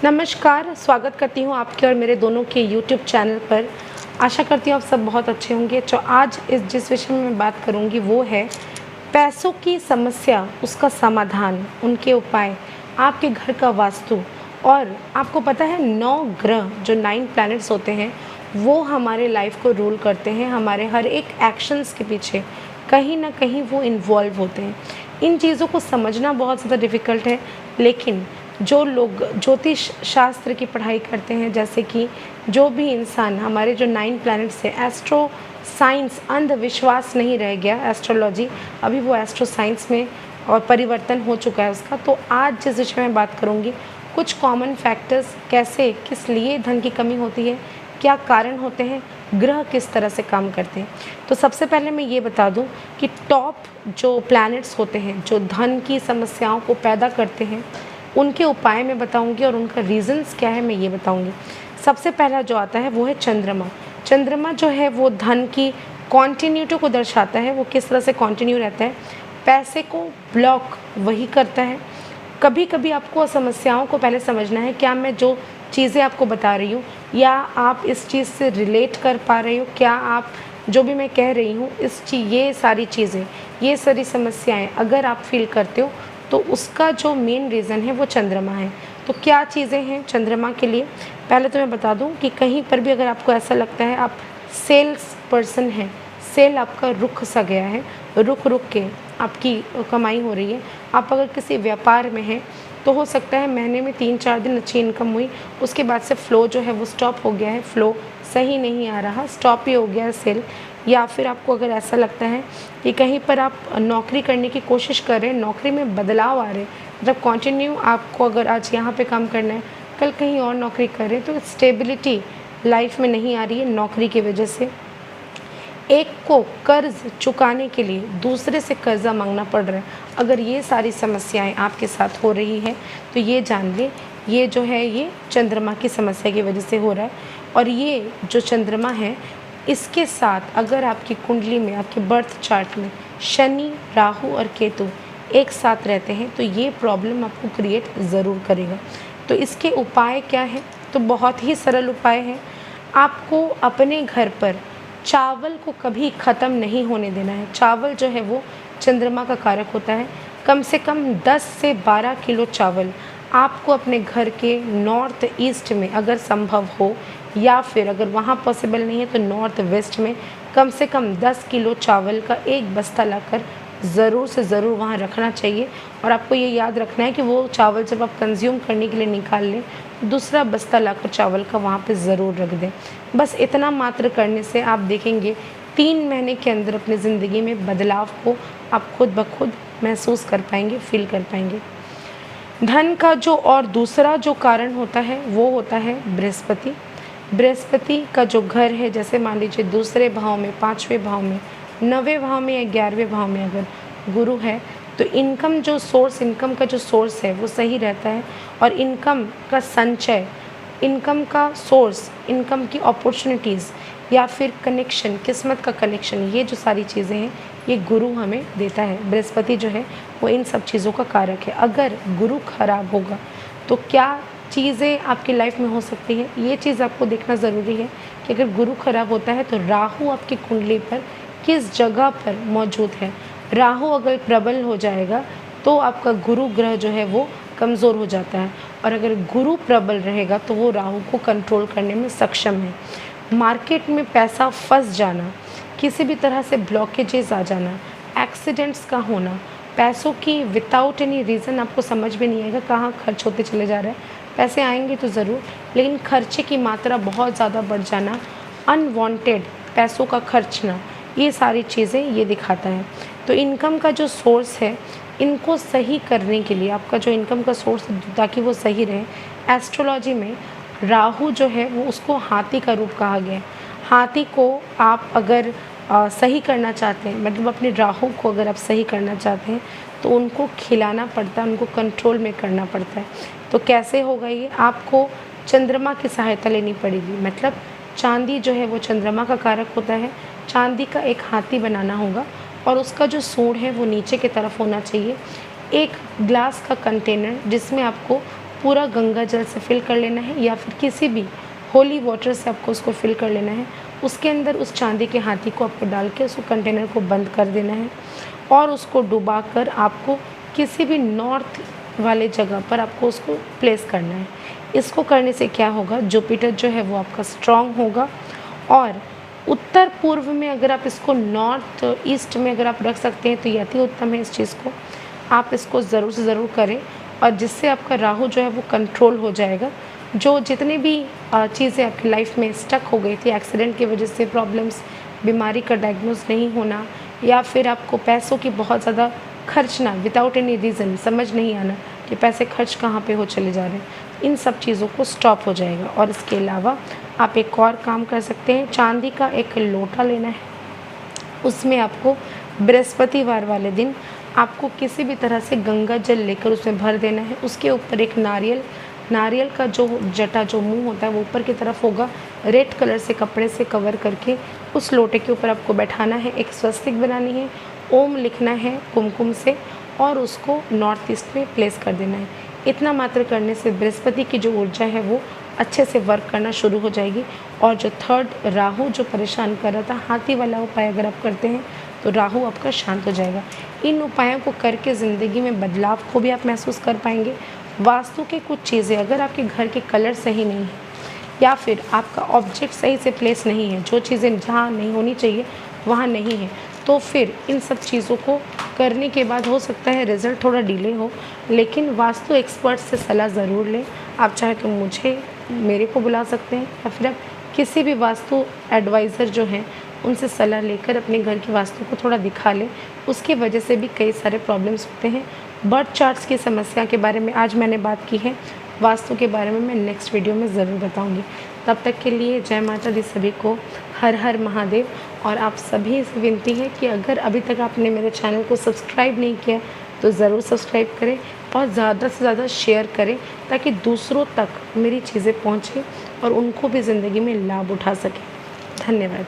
नमस्कार, स्वागत करती हूँ आपके और मेरे दोनों के यूट्यूब चैनल पर। आशा करती हूँ आप सब बहुत अच्छे होंगे। जो आज जिस विषय में मैं बात करूँगी वो है पैसों की समस्या, उसका समाधान, उनके उपाय, आपके घर का वास्तु। और आपको पता है 9 ग्रह जो 9 प्लैनेट्स होते हैं वो हमारे लाइफ को रूल करते हैं। हमारे हर एक एक्शंस के पीछे कहीं ना कहीं वो इन्वॉल्व होते हैं। इन चीज़ों को समझना बहुत ज़्यादा डिफ़िकल्ट है, लेकिन जो लोग ज्योतिष शास्त्र की पढ़ाई करते हैं, जैसे कि जो भी इंसान, हमारे जो 9 प्लैनेट्स है, एस्ट्रो साइंस अंधविश्वास नहीं रह गया, एस्ट्रोलॉजी अभी वो एस्ट्रो साइंस में और परिवर्तन हो चुका है उसका। तो आज जिस विषय में बात करूँगी, कुछ कॉमन फैक्टर्स, कैसे किस लिए धन की कमी होती है, क्या कारण होते हैं, ग्रह किस तरह से काम करते हैं। तो सबसे पहले मैं ये बता दूं कि टॉप जो प्लैनेट्स होते हैं जो धन की समस्याओं को पैदा करते हैं, उनके उपाय मैं बताऊंगी और उनका रीज़न्स क्या है मैं ये बताऊंगी। सबसे पहला जो आता है वो है चंद्रमा। चंद्रमा जो है वो धन की कॉन्टिन्यूटी को दर्शाता है। वो किस तरह से कॉन्टिन्यू रहता है, पैसे को ब्लॉक वही करता है। कभी कभी आपको समस्याओं को पहले समझना है, क्या मैं जो चीज़ें आपको बता रही हूँ या आप इस चीज़ से रिलेट कर पा रहे हो, क्या आप जो भी मैं कह रही हूँ ये सारी चीज़ें, ये सारी समस्याएं अगर आप फील करते हो तो उसका जो मेन रीज़न है वो चंद्रमा है। तो क्या चीज़ें हैं चंद्रमा के लिए, पहले तो मैं बता दूं कि कहीं पर भी अगर आपको ऐसा लगता है आप सेल्स पर्सन हैं, सेल आपका रुक सा गया है, रुक रुक के आपकी कमाई हो रही है, आप अगर किसी व्यापार में हैं तो हो सकता है महीने में 3-4 दिन अच्छी इनकम हुई, उसके बाद से फ़्लो जो है वो स्टॉप हो गया है, फ़्लो सही नहीं आ रहा, स्टॉप ही हो गया है सेल। या फिर आपको अगर ऐसा लगता है कि कहीं पर आप नौकरी करने की कोशिश कर रहे हैं, नौकरी में बदलाव आ रहे हैं, मतलब कंटिन्यू आपको अगर आज यहाँ पे काम करना है, कल कहीं और नौकरी कर रहे हैं, तो स्टेबिलिटी लाइफ में नहीं आ रही है नौकरी की वजह से। एक को कर्ज चुकाने के लिए दूसरे से कर्जा मांगना पड़ रहा है। अगर ये सारी समस्याएं आपके साथ हो रही है तो ये जान लें, ये जो है ये चंद्रमा की समस्या की वजह से हो रहा है। और ये जो चंद्रमा है, इसके साथ अगर आपकी कुंडली में, आपके बर्थ चार्ट में शनि, राहु और केतु एक साथ रहते हैं तो ये प्रॉब्लम आपको क्रिएट ज़रूर करेगा। तो इसके उपाय क्या है, तो बहुत ही सरल उपाय है। आपको अपने घर पर चावल को कभी ख़त्म नहीं होने देना है। चावल जो है वो चंद्रमा का कारक होता है। कम से कम 10 से 12 किलो चावल आपको अपने घर के नॉर्थ ईस्ट में अगर संभव हो, या फिर अगर वहाँ पॉसिबल नहीं है तो नॉर्थ वेस्ट में कम से कम 10 किलो चावल का एक बस्ता लाकर ज़रूर से ज़रूर वहाँ रखना चाहिए। और आपको ये याद रखना है कि वो चावल जब आप कंज्यूम करने के लिए निकाल लें, दूसरा बस्ता लाकर चावल का वहाँ पे ज़रूर रख दें। बस इतना मात्र करने से आप देखेंगे 3 महीने के अंदर अपनी ज़िंदगी में बदलाव को आप खुद ब खुद महसूस कर पाएंगे, फील कर पाएंगे। धन का जो और दूसरा जो कारण होता है वो होता है बृहस्पति। बृहस्पति का जो घर है, जैसे मान लीजिए दूसरे भाव में, 5वें भाव में, 9वें भाव में या 11वें भाव में अगर गुरु है तो इनकम जो सोर्स, इनकम का जो सोर्स है वो सही रहता है। और इनकम का संचय, इनकम का सोर्स, इनकम की अपॉर्चुनिटीज़ या फिर कनेक्शन, किस्मत का कनेक्शन, ये जो सारी चीज़ें हैं ये गुरु हमें देता है। बृहस्पति जो है वो इन सब चीज़ों का कारक है। अगर गुरु खराब होगा तो क्या चीज़ें आपकी लाइफ में हो सकती है, ये चीज़ आपको देखना ज़रूरी है कि अगर गुरु खराब होता है तो राहु आपकी कुंडली पर किस जगह पर मौजूद है। राहु अगर प्रबल हो जाएगा तो आपका गुरु ग्रह जो है वो कमज़ोर हो जाता है, और अगर गुरु प्रबल रहेगा तो वो राहु को कंट्रोल करने में सक्षम है। मार्केट में पैसा फंस जाना, किसी भी तरह से ब्लॉकेजेस आ जाना, एक्सीडेंट्स का होना, पैसों की विदाउट एनी रीज़न आपको समझ में नहीं आएगा कहाँ खर्च होते चले जा रहे हैं। पैसे आएंगे तो ज़रूर, लेकिन खर्चे की मात्रा बहुत ज़्यादा बढ़ जाना, अनवांटेड पैसों का खर्चना, ये सारी चीज़ें ये दिखाता है। तो इनकम का जो सोर्स है, इनको सही करने के लिए, आपका जो इनकम का सोर्स है ताकि वो सही रहे, एस्ट्रोलॉजी में राहु जो है वो उसको हाथी का रूप कहा गया है। हाथी को आप अगर सही करना चाहते हैं, मतलब अपने राहु को अगर आप सही करना चाहते हैं तो उनको खिलाना पड़ता है, उनको कंट्रोल में करना पड़ता है। तो कैसे होगा ये, आपको चंद्रमा की सहायता लेनी पड़ेगी। मतलब चांदी जो है वो चंद्रमा का कारक होता है। चांदी का एक हाथी बनाना होगा और उसका जो सूंड है वो नीचे की तरफ होना चाहिए। एक ग्लास का कंटेनर जिसमें आपको पूरा गंगा जल से फिल कर लेना है या फिर किसी भी होली वाटर से आपको उसको फिल कर लेना है। उसके अंदर उस चांदी के हाथी को आपको डाल के उसको कंटेनर को बंद कर देना है और उसको डुबा कर आपको किसी भी नॉर्थ वाले जगह पर आपको उसको प्लेस करना है। इसको करने से क्या होगा, जुपिटर जो है वो आपका स्ट्रॉन्ग होगा। और उत्तर पूर्व में अगर आप इसको नॉर्थ ईस्ट में अगर आप रख सकते हैं तो ये अति उत्तम है। इस चीज़ को आप इसको ज़रूर से ज़रूर करें और जिससे आपका राहु जो है वो कंट्रोल हो जाएगा। जो जितनी भी चीज़ें आपकी लाइफ में स्टक हो गई थी, एक्सीडेंट की वजह से प्रॉब्लम्स, बीमारी का डायग्नोज नहीं होना या फिर आपको पैसों की बहुत ज़्यादा खर्चना विदाउट एनी रीज़न, समझ नहीं आना कि पैसे खर्च कहाँ पे हो चले जा रहे हैं, इन सब चीज़ों को स्टॉप हो जाएगा। और इसके अलावा आप एक और काम कर सकते हैं, चांदी का एक लोटा लेना है। उसमें आपको बृहस्पतिवार वाले दिन आपको किसी भी तरह से गंगा जल लेकर उसमें भर देना है। उसके ऊपर एक नारियल का जो जटा जो मुंह होता है वो ऊपर की तरफ होगा, रेड कलर से कपड़े से कवर करके उस लोटे के ऊपर आपको बैठाना है। एक स्वस्तिक बनानी है, ओम लिखना है कुमकुम से और उसको नॉर्थ ईस्ट में प्लेस कर देना है। इतना मात्र करने से बृहस्पति की जो ऊर्जा है वो अच्छे से वर्क करना शुरू हो जाएगी। और जो थर्ड राहु जो परेशान कर रहा था, हाथी वाला उपाय अगर आप करते हैं तो राहु आपका शांत हो जाएगा। इन उपायों को करके ज़िंदगी में बदलाव को भी आप महसूस कर पाएंगे। वास्तु के कुछ चीज़ें अगर आपके घर के कलर सही नहीं है या फिर आपका ऑब्जेक्ट सही से प्लेस नहीं है, जो चीज़ें जहाँ नहीं होनी चाहिए वहाँ नहीं है, तो फिर इन सब चीज़ों को करने के बाद हो सकता है रिज़ल्ट थोड़ा डिले हो, लेकिन वास्तु एक्सपर्ट से सलाह ज़रूर लें। आप चाहे तो मेरे को बुला सकते हैं या फिर आप किसी भी वास्तु एडवाइज़र जो हैं उनसे सलाह लेकर अपने घर की वास्तु को थोड़ा दिखा लें। उसकी वजह से भी कई सारे प्रॉब्लम्स होते हैं। बर्थ चार्ट्स की समस्या के बारे में आज मैंने बात की है, वास्तु के बारे में मैं नेक्स्ट वीडियो में ज़रूर बताऊंगी। तब तक के लिए जय माता दी सभी को, हर हर महादेव। और आप सभी से विनती है कि अगर अभी तक आपने मेरे चैनल को सब्सक्राइब नहीं किया तो ज़रूर सब्सक्राइब करें और ज़्यादा से ज़्यादा शेयर करें ताकि दूसरों तक मेरी चीज़ें पहुँचें और उनको भी ज़िंदगी में लाभ उठा सकें। धन्यवाद।